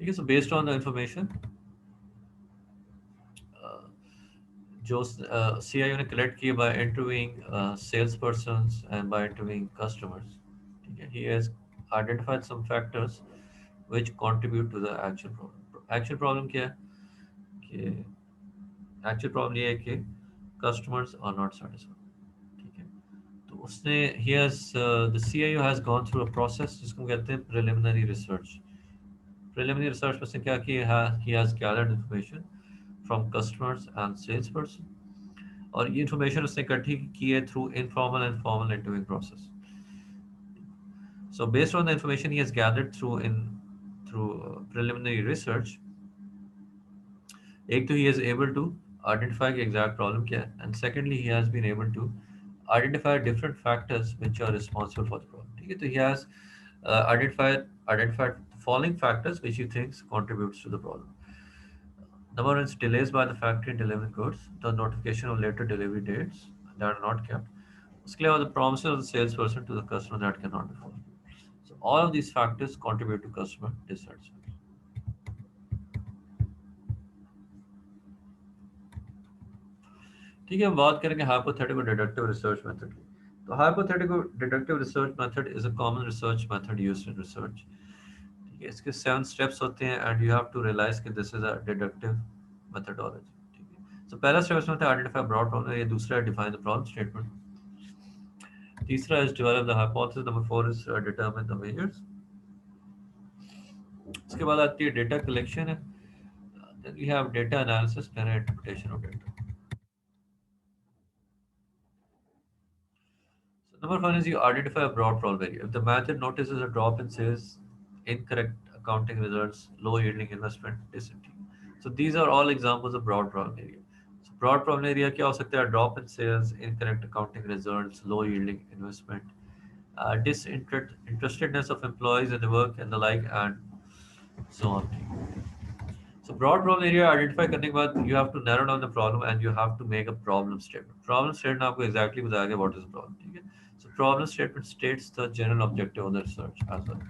ठीक है। So based on the information जो सी आई ने कलेक्ट किए by interviewing sales person and by interviewing customers, ठीक है, he has identified some factors which contribute to the actual problem. Actual problem क्या है कि actual problem ये है कि customers are not satisfied, ठीक है। तो उसने he has the CIO has gone through a process जिसको कहते हैं preliminary research. Preliminary research में उसने क्या किया, he has gathered information from customers and salesperson, और ये information उसने इकट्ठी की है through informal and formal interviewing process. So based on the information he has gathered through preliminary research, एक तो he is able to identify the exact problem क्या है, and secondly he has been able to identify different factors which are responsible for the problem, ठीक है। तो he has identified the following factors which he thinks contributes to the problem. Number one is delays by the factory in delivering goods, the notification of later delivery dates that are not kept. उसके अलावा the promises of the salesperson to the customer that cannot be fulfilled. So all of these factors contribute to customer dissatisfaction. ठीक है, हम बात करेंगे hypothetical deductive research method की। तो hypothetical deductive research method is a common research method used in research, ठीक है। इसके 7 स्टेप्स होते हैं and you have to realise कि this is a deductive methodology, ठीक है। सो पहला स्टेप इसमें होता है आइडेंटिफाई ब्रॉड प्रॉब्लम, ये दूसरा है डिफाइन द प्रॉब्लम स्टेटमेंट, तीसरा is develop the hypothesis, number 4 is determine the measures. इसके बाद आती है डेटा कलेक्शन है, then we have data analysis and interpretation of data. So number one is you identify a broad problem area. If the method notices a drop in sales, incorrect accounting results, low yielding investment, disintegration. So these are all examples of broad problem area. So broad problem area क्या हो सकता है? Drop in sales, incorrect accounting results, low yielding investment, disinterestedness of employees in the work and the like, and so on. So broad problem area identify करने के बाद you have to narrow down the problem and you have to make a problem statement. Problem statement आपको exactly बताएगा what is the problem, ठीक है? So problem statement states the general objective of the research as well.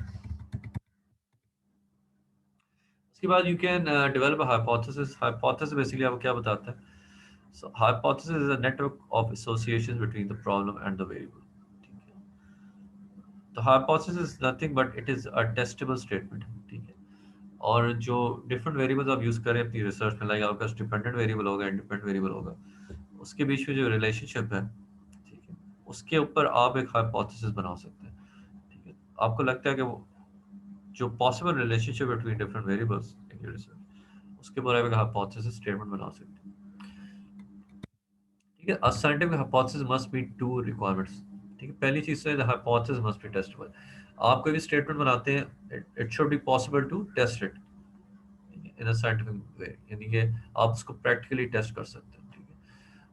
उसके बाद you can develop a hypothesis. Hypothesis basically आपको क्या बताता है? So hypothesis is a network of associations between the problem and the variable. ठीक है? तो hypothesis is nothing but it is a testable statement, ठीक है। और जो डिफरेंट वेरिएबल्स आप यूज़ करें अपनी रिसर्च में, लाइक आपका डिपेंडेंट वेरिएबल होगा, इंडिपेंडेंट वेरिएबल होगा, उसके बीच में जो रिलेशनशिप है, ठीक है, उसके ऊपर आप एक हाइपोथेसिस बना सकते हैं, ठीक है। आपको लगता है कि वो जो possible relationship between different variables in your research, उसके ऊपर आप एक हाइपोथेसिस स्टेटमेंट बना सकते हैं, ठीक है। A scientific hypothesis must meet two requirements, ठीक है। पहली चीज़ है the hypothesis must be testable. आप कोई भी स्टेटमेंट बनाते हैं, it should be possible to test it in a scientific way, यानी कि आप उसको प्रैक्टिकली टेस्ट कर सकते हैं, ठीक है।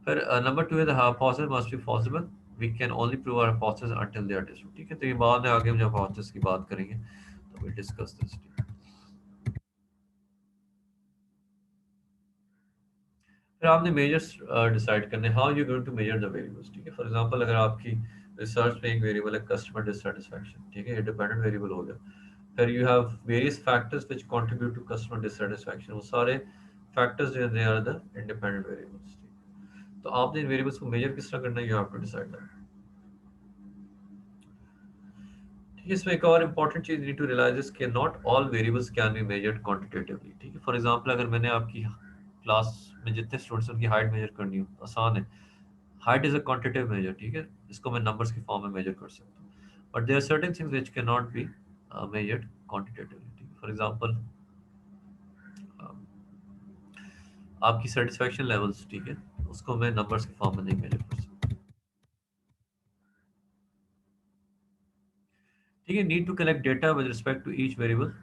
फिर नंबर 2 है the hypothesis must be possible, we can only prove our hypothesis until they are tested, ठीक है। तो ये बाद में आगे हम जब हाइपोथेसिस की बात करेंगे तो विल डिस्कस दिस। फिर आपने मेजर्स डिसाइड करने, how you going to measure the variables, ठीक है। फॉर एग्जांपल अगर आपकी रिसर्च में एक वेरिएबल है कस्टमर डिससेटिस्फैक्शन, ठीक है, ये डिपेंडेंट वेरिएबल हो गया। फिर you have various factors which contribute to customer dissatisfaction, वो सारे फैक्टर्स जो they are the independent variables, तो आपने इन वेरिएबल्स को मेजर किस तरह करना है, you have to decide that, ठीक है। इसमें एक और इंपॉर्टेंट चीज नीड टू रियलाइज इज कि not all variables can be measured quantitatively, ठीक है। फॉर एग्जांपल अगर मैंने आपकी क्लास में जितने स्टूडेंट्स हैं उनकी हाइट मेजर करनी हो, आसान है। Height is a quantitative measure, ठीक है, इसको मैं नंबर्स की फॉर्म में मेजर कर सकता हूँ, but there are certain things which can not be measured quantitatively, ठीक है। फॉर एग्जांपल आपकी सेटिस्फैक्शन लेवल्स, ठीक है, उसको मैं नंबर्स की फॉर्म में नहीं मेजर कर सकता, ठीक है। Need to collect data with respect to each variable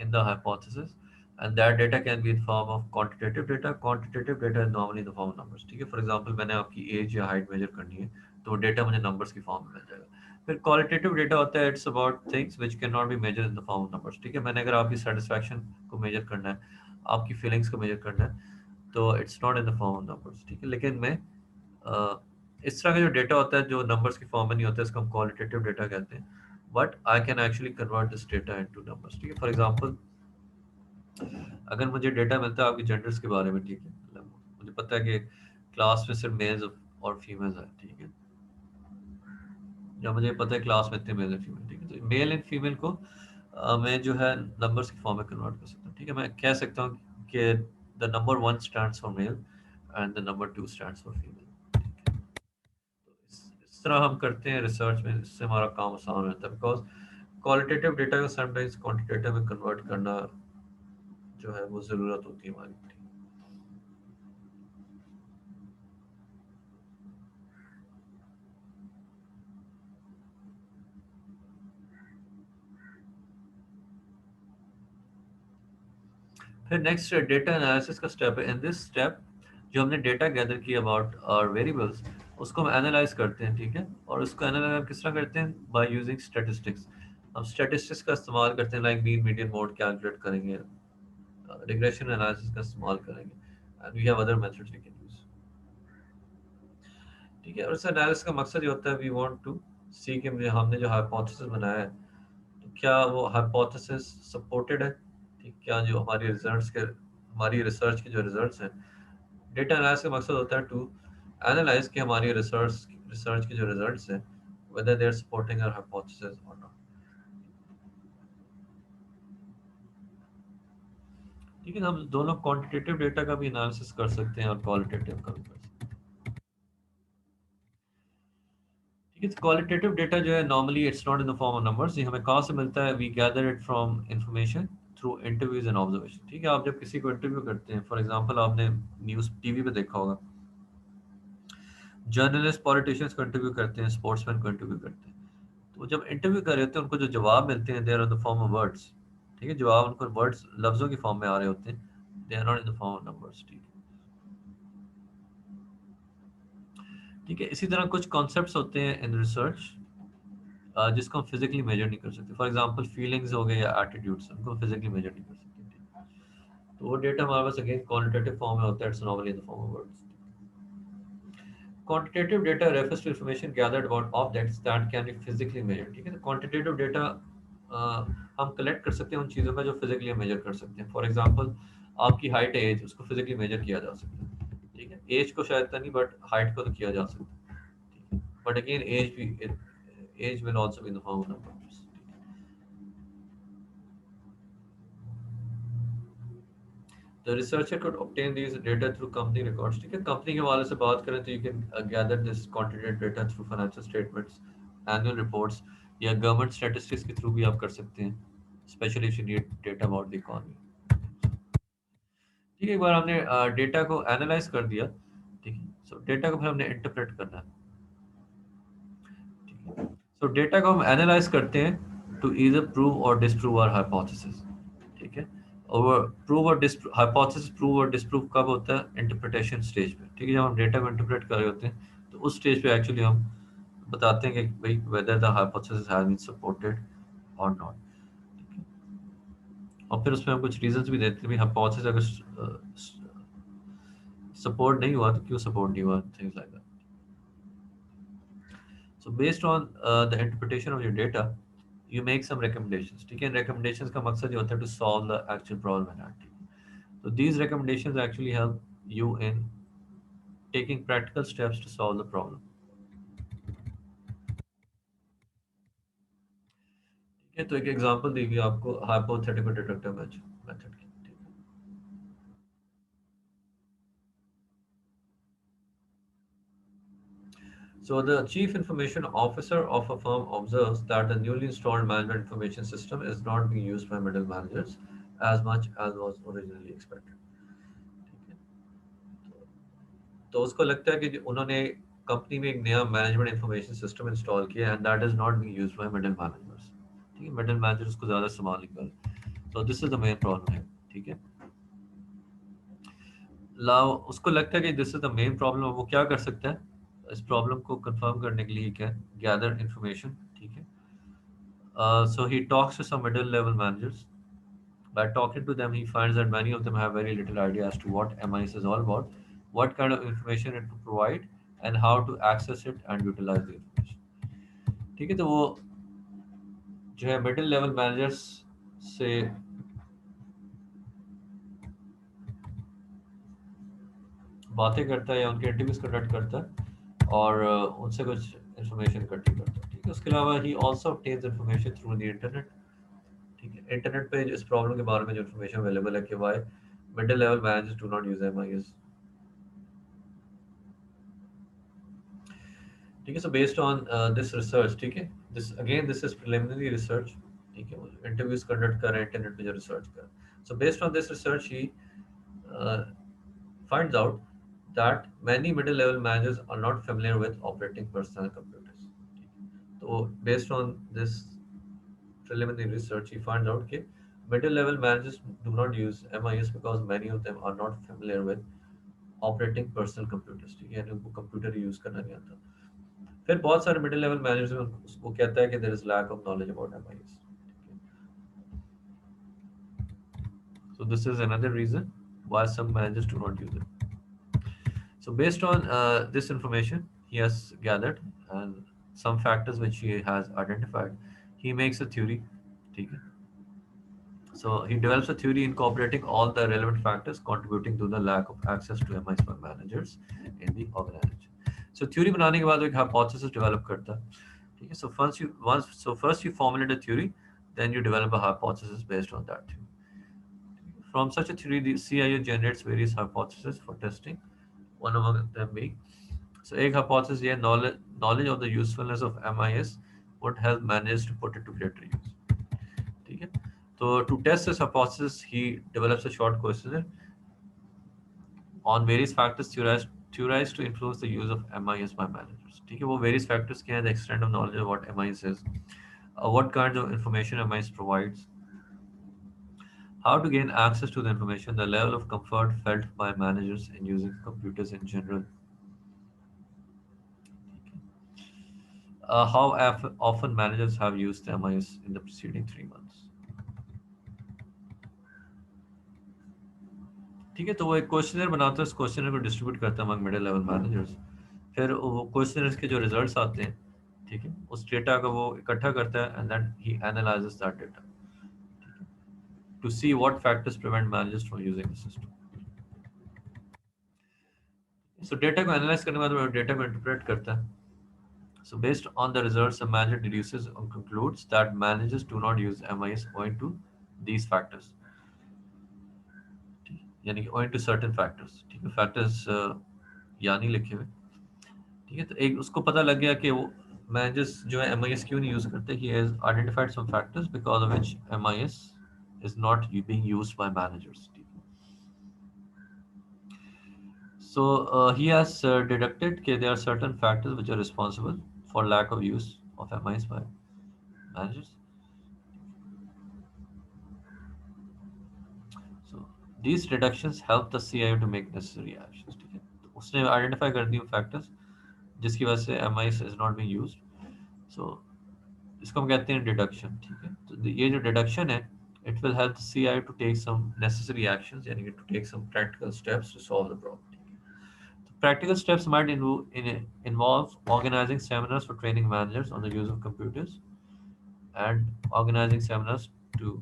in the hypothesis, and that data can be in form of quantitative data. Quantitative data is normally in the form of numbers, ठीक है। For example मैंने आपकी as या height measure करनी है तो वो data मुझे नंबर्स की फॉर्म में मिल जाएगा। फिर क्वालिटेटिव डेटा होता है, it's about things which can not be measure in the form of numbers, ठीक है। मैंने अगर आपकी सेटिस्फैक्शन को मेजर करना है, आपकी फीलिंग्स को मेजर करना है, तो it's not in the form of numbers, ठीक है। लेकिन मैं इस तरह का जो डेटा होता है जो नंबर्स की फॉर्म में नहीं होता है, इसको हम क्वालिटेटिव डेटा कहते हैं, but I can actually convert this data into numbers, ठीक है। फॉर एग्जांपल अगर मुझे डेटा मिलता है आपके जेंडर्स के बारे में, ठीक है, मतलब मुझे पता है कि क्लास में सिर्फ मेल्स और फीमेल्स हैं, ठीक है, या मुझे पता है क्लास में इतने मेल एंड फीमेल, ठीक है, तो मेल एंड फीमेल को मैं जो है नंबर्स की फॉर्म में कन्वर्ट कर सकता हूँ, ठीक है, मैं कह सकता हूँ कि the number 1 stands for male and the number 2 stands for female, ठीक है। तो इस तरह हम करते हैं रिसर्च में, इससे हमारा काम आसान हो जाता है, बिकॉज क्वालिटेटिव डेटा को समटाइम्स क्वांटिटेटिव में कन्वर्ट करना जो है वो ज़रूरत होती है हमारी। फिर नेक्स्ट डेटा एनालिसिस का स्टेप है। इन दिस स्टेप जो हमने डेटा गैदर किया अबाउट आवर वेरिएबल्स, उसको हम एनालाइज करते हैं, ठीक है, और उसको एनालाइज हम किस तरह करते हैं, बाय यूजिंग स्टैटिस्टिक्स। हम स्टैटिस्टिक्स का इस्तेमाल करते हैं, like mean median mode calculate करेंगे, रिग्रेशन एनालिसिस का इस्तेमाल करेंगे, and we have other methods we can use, ठीक है। और इस एनालिसिस का मकसद ये होता है, वी वांट टू सी कि हमने जो हाइपोथेसिस बनाया है, तो क्या वो हाइपोथेसिस सपोर्टेड है, ठीक, क्या जो हमारी रिसर्च के जो रिजल्ट्स हैं, डेटा एनालिसिस का मकसद होता है टू एनालाइज कि हमारी रिसर्च के जो रिजल्ट्स हैं, whether they are supporting our hypothesis or not, ठीक है। हम दोनों क्वांटिटेटिव डेटा का भी एनालिसिस कर सकते हैं और क्वालिटेटिव का भी कर सकते हैं, ठीक है। क्वालिटेटिव डेटा जो है normally it's not in the form of numbers, ये हमें कहाँ से मिलता है, we gather it from information through interviews and observation, ठीक है। आप जब किसी को इंटरव्यू करते हैं, फॉर एग्जांपल आपने न्यूज़ टीवी पे देखा होगा, जर्नलिस्ट पॉलिटिशियंस को इंटरव्यू करते हैं, स्पोर्ट्समैन को इंटरव्यू करते हैं, तो जब इंटरव्यू कर रहे होते हैं उनको जो जवाब मिलते हैं, they are in the form of words, ठीक है, जवाब उनको वर्ड्स लफ्जों की फॉर्म में आ रहे होते हैं, they are not in the form of numbers, ठीक है, ठीक है। इसी तरह कुछ कॉन्सेप्ट्स होते हैं इन रिसर्च जिसको हम फिजिकली मेजर नहीं कर सकते, फॉर एग्जांपल फीलिंग्स हो गए या एटीट्यूड्स, उनको फिजिकली मेजर नहीं कर सकते, ठीक है? तो वो डेटा हमारे पास अगेन क्वालिटेटिव फॉर्म में होता है, it's normally in the form of words. Quantitative data refers to information gathered about objects that can be physically measured, ठीक है। तो क्वांटिटेटिव डेटा हम कलेक्ट कर सकते हैं उन चीज़ों का जो फिजिकली मेजर कर सकते हैं, फॉर एग्जांपल आपकी हाइट एज, उसको फिजिकली मेजर किया जा सकता है, ठीक है, एज को शायद नहीं, बट हाइट को तो किया जा सकता है, ठीक है, but again age will also be in the form of numbers. The researcher could obtain these data through company records, ठीक है, कंपनी के हवाले से बात करें तो you can gather this quantitative data through financial statements, annual reports, या government statistics के थ्रू भी आप कर सकते हैं, specially if you need data about the economy, ठीक है। एक बार हमने डेटा को एनालाइज कर दिया, ठीक है, सो डेटा को फिर हमने इंटरप्रेट करना है, ठीक है। सो डेटा को हम एनालाइज करते हैं टू ईदर प्रूव और डिसप्रूव आवर हाइपोथेसिस, ठीक है। और प्रूव और डिसप्रूव, हाइपोथेसिस प्रूव और डिसप्रूव कब होता है, इंटरप्रिटेशन स्टेज पे, ठीक है, जब हम डेटा को इंटरप्रेट कर रहे होते हैं, तो उस स्टेज पे एक्चुअली हम बताते हैं कि भाई whether the hypothesis has been supported और नॉट, ठीक है। और फिर उसमें हम कुछ रीजंस भी देते हैं, भाई हाइपोथेसिस अगर सपोर्ट नहीं हुआ तो क्यों सपोर्ट नहीं हुआ, things like that. So based on the interpretation of your data you make some recommendations, ठीक है। रिकमेंडेशंस का मकसद ये होता है to solve the actual problem in hand, ठीक है। So these recommendations actually help you in taking practical steps to solve the problem, ठीक है। तो एक एग्जांपल दी गई आपको हाइपोथेटिकल डिडक्टिव मेथड की, ठीक है। So the chief information officer of a firm observes that the newly installed management information system is not being used by middle managers as much as was originally expected, ठीक है। तो उसको लगता है कि उन्होंने कंपनी में एक नया मैनेजमेंट इंफॉर्मेशन सिस्टम इंस्टॉल किया and that is not being used by middle managers, ठीक है, मिडिल मैनेजर उसको ज़्यादा इस्तेमाल नहीं कर रहे, तो this is the main problem है, ठीक है। लाओ उसको लगता है कि this is the main problem, वो क्या कर सकता है इस प्रॉब्लम को कंफर्म करने के लिए, क्या, गैदर इंफॉर्मेशन, ठीक है। So he talks to some middle level managers. By talking to them, he finds that many of them have very little idea as to what MIS is all about, what kind of information it to provide, and how to access it and utilize the information, ठीक है। तो वो जो है middle level managers से बातें करता है या उनके इंटरव्यूज कंडक्ट करता है और उनसे कुछ इन्फॉर्मेशन इकट्ठी करता है, ठीक है। उसके अलावा he also obtains information through the internet, ठीक है। इंटरनेट पे इस प्रॉब्लम के बारे में जो इन्फॉर्मेशन अवेलेबल है कि why middle level managers do not use MIS, ठीक है। So based on this research, ठीक है, दिस इज प्रिलिमिनरी रिसर्च, ठीक है। इंटरव्यूज कंडक्ट कर रहे हैं इंटरनेट पे जो रिसर्च कर, सो based on this research he finds out that many middle level managers are not familiar with operating personal computers. So based on this preliminary research, he finds out that middle level managers do not use MIS because many of them are not familiar with operating personal computers, ठीक है, यानी उनको computer use करना नहीं आता। फिर बहुत सारे मिडिल लेवल मैनेजर्स में वो कहता है कि there is lack of knowledge about MIS, so this is another reason why some managers do not use it. So based on this information he has gathered and some factors which he has identified, he makes a theory, ठीक है। So he develops a theory incorporating all the relevant factors contributing to the lack of access to MIS by managers in the organization. So theory बनाने के बाद वो एक hypothesis develop करता है, ठीक है। So first you formulate a theory, then you develop a hypothesis based on that theory. From such a theory, the CIO generates various hypotheses for testing. One among them being, so एक hypothesis ये knowledge of the usefulness of MIS would help managers to put it to greater use, ठीक है। तो to test this hypothesis, he develops a short questionnaire on various factors theorized to influence the use of MIS by managers, ठीक है। वो various factors क्या है, the extent of knowledge of what MIS is, what kinds of information MIS provides, how to gain access to the information, the level of comfort felt by managers in using computers in general, how often managers have used MIS in the preceding 3 months, ठीक है। तो वो एक questionnaire बनाता है, उस questionnaire को distribute करता है अमंग मिडिल लेवल मैनेजर्स। फिर वो क्वेश्चनर्स के जो रिजल्ट्स आते हैं, ठीक है, उस डेटा का वो इकट्ठा करता है and then he analyses that data to see what factors prevent managers from using the system. So data को एनालाइज करने के बाद वो डेटा को इंटरप्रेट करता है। So based on the results, the manager deduces or concludes that managers do not use MIS owing to these factors. यानी कि owing to certain factors, ठीक है। factors यानी लिखे हुए, ठीक है। तो एक उसको पता लग गया कि वो मैनेजर्स जो है MIS क्यों नहीं यूज करते। He has identified some factors because of which MIS is not being used by managers, ठीक है। So he has deducted that there are certain factors which are responsible for lack of use of MIS by managers. So these deductions help the CIO to make necessary actions, ठीक है। तो उसने identify कर the factors जिसकी वजह से MIS is not being used. So इसको हम कहते हैं डिडक्शन, ठीक है। तो ये जो डिडक्शन है, it will help CIO to take some necessary actions, यानी कि to take some practical steps to solve the problem. Practical steps might involve organizing seminars for training managers on the use of computers and organizing seminars to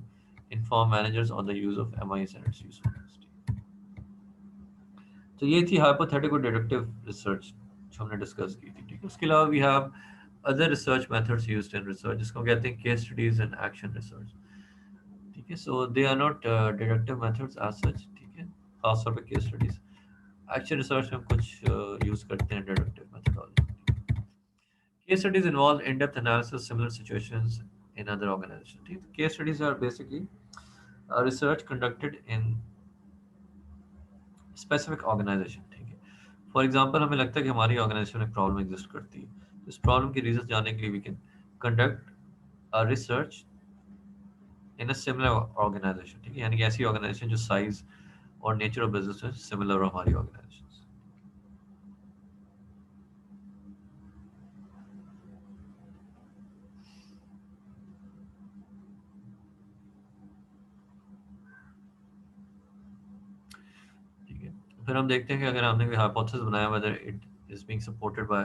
inform managers on the use of MIS and its usefulness. तो ये थी hypothetical deductive research जो हमने discuss की थी, ठीक है। उसके अलावा we have other research methods used in research जिसको कहते हैं case studies and action research, ठीक है। So they are not deductive methods as such, ठीक है, खासतौर पे केस स्टडीज। एक्शन रिसर्च में हम कुछ यूज करते हैं deductive methodology. Case studies involve in depth analysis similar situations in other organization, ठीक है। Case studies are basically research conducted in specific organization, ठीक है। फॉर एग्जांपल हमें लगता है कि हमारी ऑर्गेनाइजेशन में प्रॉब्लम एग्जिस्ट करती है, तो इस प्रॉब्लम की रीजन जानने के लिए we can conduct a research in a similar organization, ठीक है, यानी कि ऐसी ऑर्गेनाइजेशन जो साइज और नेचर ऑफ बिजनेस में सिमिलर हो हमारी ऑर्गेनाइजेशन। ठीक है, फिर हम देखते हैं कि अगर हमने कोई हाइपोथेसिस बनाया whether it is being supported by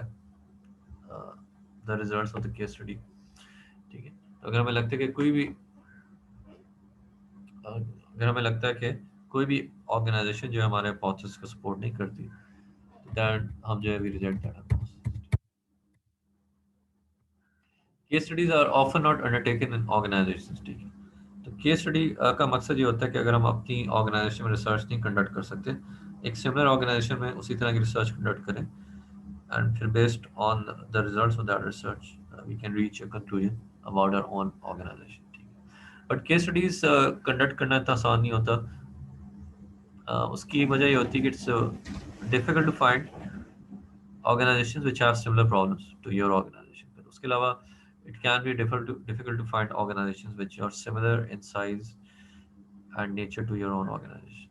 the results of the case study, ठीक है। तो अगर हमें लगता है कि अगर हमें लगता है कि कोई भी ऑर्गेनाइजेशन जो है हमारे हाइपोथेसिस को सपोर्ट नहीं करती, then हम जो है we reject that hypothesis. Case studies are often not undertaken in organizations. ठीक है, तो केस स्टडी का मकसद ये होता है कि अगर हम अपनी ऑर्गेनाइजेशन में रिसर्च नहीं कंडक्ट कर सकते, एक सिमिलर ऑर्गेनाइजेशन में उसी तरह की रिसर्च कंडक्ट करें, एंड फिर based on the results of that research we can reach a conclusion about our own organization. ठीक है, बट केस स्टडीज कंडक्ट करना इतना आसान नहीं होता. उसकी वजह ये होती है कि it's difficult to find organizations which have similar problems to your organization. फिर उसके अलावा it can be difficult to find organizations which are similar in size and nature to your own organization.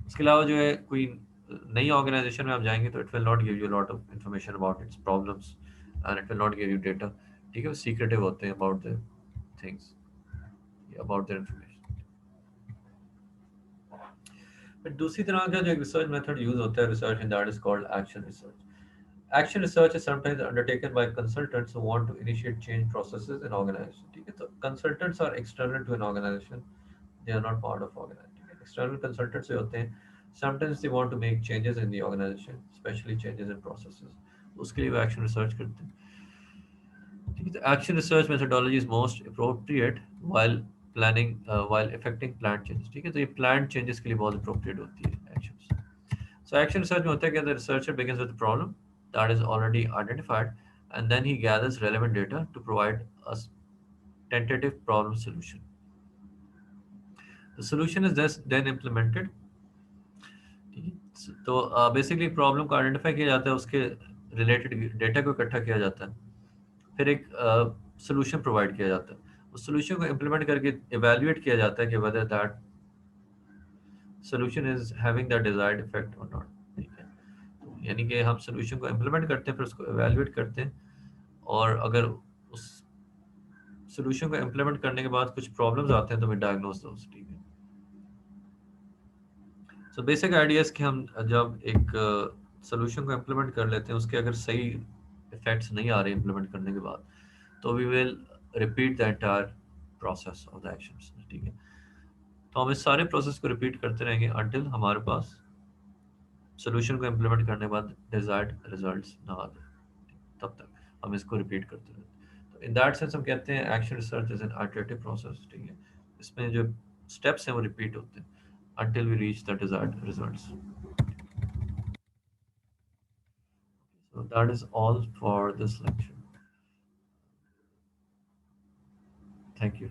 उसके अलावा जो है कोई नई ऑर्गेनाइजेशन में आप जाएंगे तो it will not give you lot of information about it's problems and it will not give you data. ठीक है, वो सीक्रेटिव होते हैं about the things, about the information. फिर दूसरी तरह का जो एक रिसर्च मेथड यूज होता है research in that is called action research. Action research is sometimes undertaken by consultants who want to initiate change processes in organization. ठीक है, तो consultants are external to an organization. They are not part of organization. ठीक है, external consultants जो होते हैं, sometimes they want to make changes in the organization, especially changes in processes. उसके लिए वो action research करते हैं. ठीक है, तो action research methodology is most appropriate while while effecting planned changes. ठीक है, तो ये planned changes के लिए बहुत appropriate होती है actions. So action research में होता है कि the researcher begins with the problem that is already identified, and then he gathers relevant data to provide a tentative problem solution. The solution is then implemented. ठीक है, तो basically problem को identify किया जाता है, उसके रिलेटेड डेटा को इकट्ठा किया जाता है, फिर एक सोल्यूशन प्रोवाइड किया जाता है, उस सोल्यूशन को इम्प्लीमेंट करके इवेल्युएट किया जाता है कि whether that solution is having the desired effect और नॉट. ठीक है, यानी कि हम सोल्यूशन को इम्प्लीमेंट करते हैं, फिर उसको इवेल्युएट करते हैं, और अगर उस सोल्यूशन को इम्प्लीमेंट करने के बाद कुछ प्रॉब्लम्स आते हैं तो वी डायग्नोज दोस. ठीक है, सो बेसिक आइडियाज कि हम जब एक सोल्यूशन को इम्प्लीमेंट कर लेते हैं, उसके अगर सही इफेक्ट्स नहीं आ रहे इम्प्लीमेंट करने के बाद, तो we will repeat the entire process of the actions. ठीक है, तो हम इस सारे प्रोसेस को रिपीट करते रहेंगे अंटिल हमारे पास सोल्यूशन को इम्प्लीमेंट करने के बाद डिजायर्ड रिजल्ट्स ना आ जाए, तब तक हम इसको रिपीट करते रहते हैं. तो इन दैट सेंस हम कहते हैं action research is an iterative process. ठीक है, इसमें जो स्टेप्स हैं वो रिपीट होते हैं until we reach the desired results. So that is all for this lecture. Thank you.